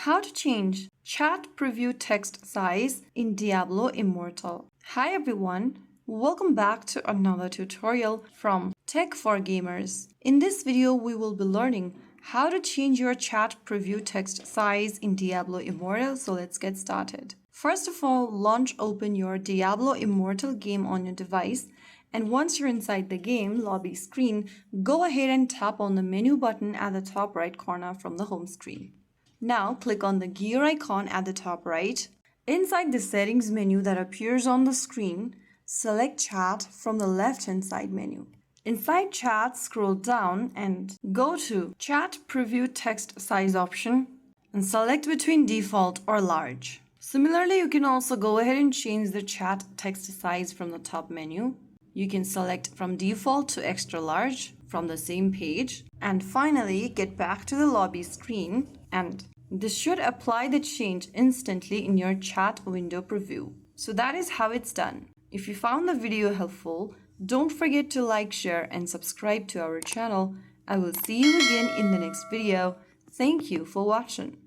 How to change chat preview text size in Diablo Immortal. Hi everyone, welcome back to another tutorial from Tech for Gamers. In this video, we will be learning how to change your chat preview text size in Diablo Immortal, so let's get started. First of all, open your Diablo Immortal game on your device, and once you're inside the game lobby screen, go ahead and tap on the menu button at the top right corner from the home screen. Now click on the gear icon at the top right. Inside the settings menu that appears on the screen, select chat from the left-hand side menu. Inside chat, scroll down and go to chat preview text size option and select between default or large. Similarly, you can also go ahead and change the chat text size from the top menu. You can select from default to extra large from the same page. And finally, get back to the lobby screen, and this should apply the change instantly in your chat window preview. So that is how it's done. If you found the video helpful, don't forget to like, share, and subscribe to our channel. I will see you again in the next video. Thank you for watching.